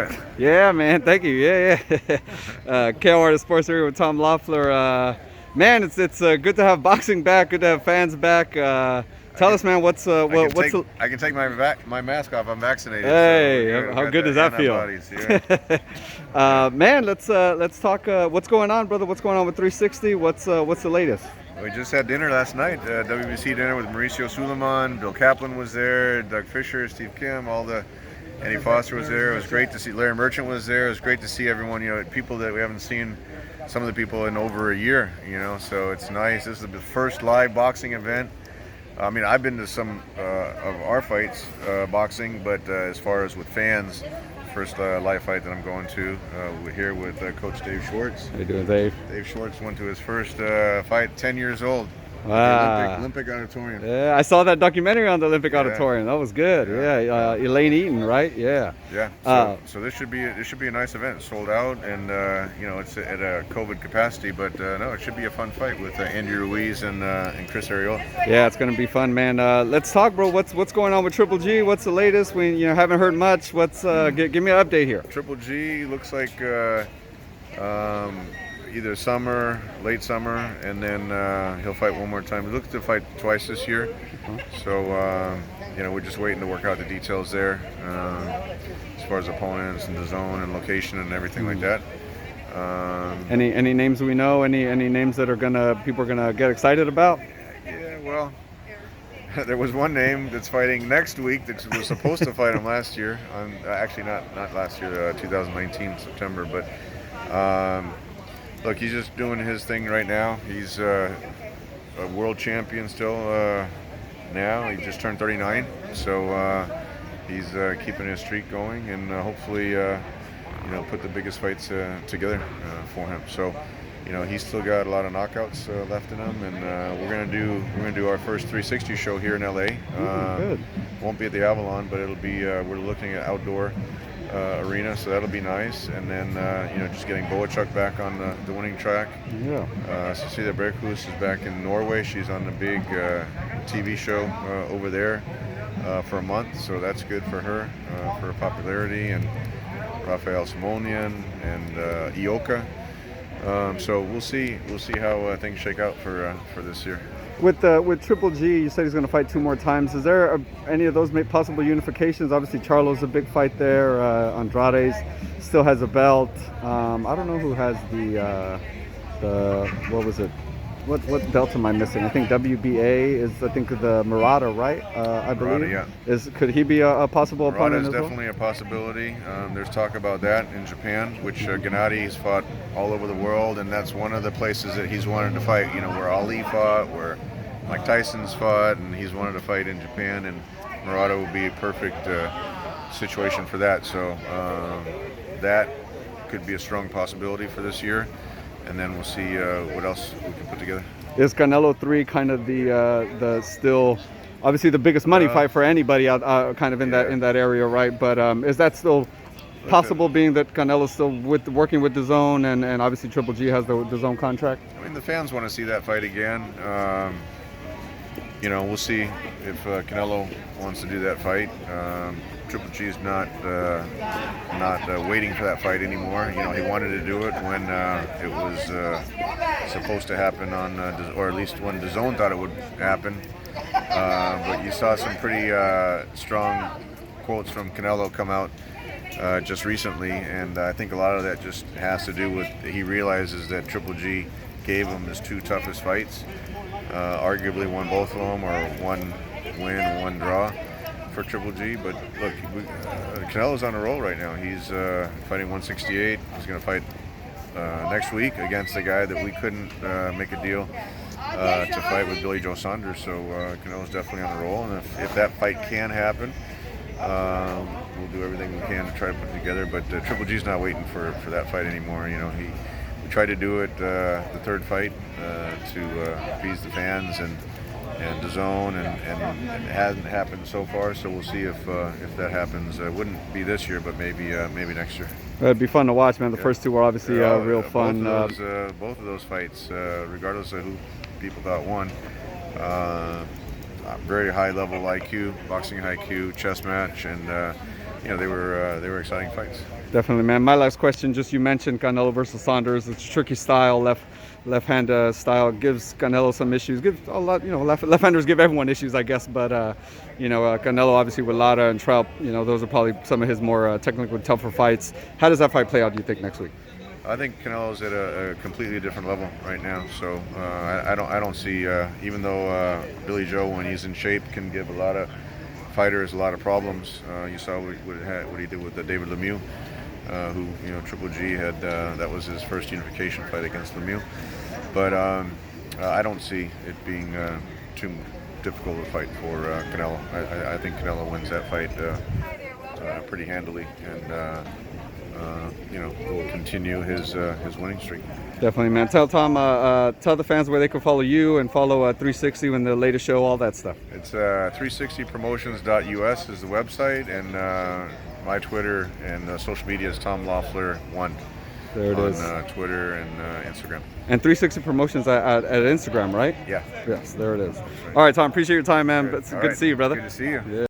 haircut. Yeah, man. Thank you. Yeah, yeah. KO Artist Sports here with Tom Loeffler. Man, it's good to have boxing back. Good to have fans back. Tell us, man. What's I can take my mask off. I'm vaccinated. Hey, so how good does that feel? Yeah. Man, let's talk. What's going on, brother? What's going on with 360? What's the latest? We just had dinner last night. WBC dinner with Mauricio Suleiman. Bill Kaplan was there. Doug Fisher, Steve Kim, Eddie Foster was there. It was great to see. Larry Merchant was there. It was great to see everyone. People that we haven't seen. Some of the people in over a year. So it's nice. This is the first live boxing event. I mean, I've been to some of our fights, boxing, but as far as with fans, first live fight that I'm going to. We're here with Coach Dave Schwartz. How you doing, Dave? Dave Schwartz went to his first fight, 10 years old. Wow. Olympic Auditorium. Yeah, I saw that documentary on the Olympic Auditorium. That was good. Yeah. Elaine Eaton, right? Yeah. Yeah. So this should be a nice event. It's sold out, and it's at a COVID capacity, but no, it should be a fun fight with Andy Ruiz and Chris Arreola. Yeah, it's gonna be fun, man. Let's talk, bro. What's going on with Triple G? What's the latest? We haven't heard much. Give me an update here. Triple G looks like. Either summer, late summer, and then he'll fight one more time. He looks to fight twice this year, so we're just waiting to work out the details there as far as opponents and the zone and location and everything like that. Any names we know? Any names that people are gonna get excited about? Yeah, well, there was one name that's fighting next week that was supposed to fight him last year. Actually, not last year, 2019 September, but. Look, he's just doing his thing right now. He's a world champion still now. He just turned 39, so he's keeping his streak going, and hopefully, put the biggest fights together for him. So, he's still got a lot of knockouts left in him, and we're gonna do our first 360 show here in LA. Good. Won't be at the Avalon, but it'll be. We're looking at outdoor. Arena, so that'll be nice, and then just getting Boachuk back on the winning track. Yeah. Cecilia Berghus is back in Norway. She's on the big TV show over there for a month, so that's good for her for her popularity, and Rafael Simonian and Ioka. So we'll see how things shake out for this year. With Triple G, you said he's going to fight 2 more times. Is there any of those possible unifications? Obviously, Charlo's a big fight there. Andrade's still has a belt. I don't know who has the what was it? What belt am I missing? I think WBA is the MURTA, right? I believe. MURTA, yeah. Could he be a possible opponent? MURTA is definitely a possibility. There's talk about that in Japan, which Gennady has fought all over the world, and that's one of the places that he's wanted to fight. Where Ali fought, where Mike Tyson's fought, and he's wanted to fight in Japan, and MURTA would be a perfect situation for that. So that could be a strong possibility for this year. And then we'll see what else we can put together. Is CANELO 3 kind of the still, obviously the biggest money fight for anybody out kind of in that area, right? But is that still possible, being that CANELO's still working with DAZN, and obviously Triple G has the DAZN contract? I mean, the fans want to see that fight again. We'll see if CANELO wants to do that fight. Triple G is not waiting for that fight anymore. He wanted to do it when it was supposed to happen or at least when DAZN thought it would happen. But you saw some pretty strong quotes from CANELO come out just recently, and I think a lot of that just has to do with he realizes that Triple G gave him his 2 toughest fights, arguably won both of them, or 1 win, 1 draw. For Triple G, but look, CANELO's on a roll right now. He's fighting 168. He's going to fight next week against a guy that we couldn't make a deal to fight with Billy Joe Saunders. So CANELO's definitely on a roll, and if that fight can happen, we'll do everything we can to try to put it together. But Triple G's not waiting for that fight anymore. We tried to do it the 3rd fight to appease the fans and DAZN, and it hasn't happened so far. So we'll see if that happens. It wouldn't be this year, but maybe next year. It'd be fun to watch, man. The first 2 were obviously real fun. Both of those fights, regardless of who people thought won, very high level IQ, boxing IQ, chess match, and they were exciting fights. Definitely, man. My last question, just you mentioned Canelo versus Saunders. It's a tricky style, left-hand style. Gives Canelo some issues. Gives a lot, left-handers give everyone issues, I guess. But Canelo obviously with Lara and Trout, those are probably some of his more technically tougher fights. How does that fight play out, do you think, next week? I think Canelo's at a completely different level right now. So I don't see, even though Billy Joe, when he's in shape, can give a lot of fighters a lot of problems. You saw what he did with David Lemieux, who Triple G had. That was his first unification fight against Lemieux. But I don't see it being too difficult a fight for Canelo. I think Canelo wins that fight pretty handily, and will continue his winning streak. Definitely, man. Tell the fans where they can follow you and follow 360 when the latest show, all that stuff. It's 360promotions.us is the website, and my Twitter and social media is Tom Loeffler 1. There it is. On Twitter and Instagram. And 360 Promotions at Instagram, right? Yeah. Yes, there it is. All right, Tom, appreciate your time, man. It's good to see you, brother. Good to see you. Yeah.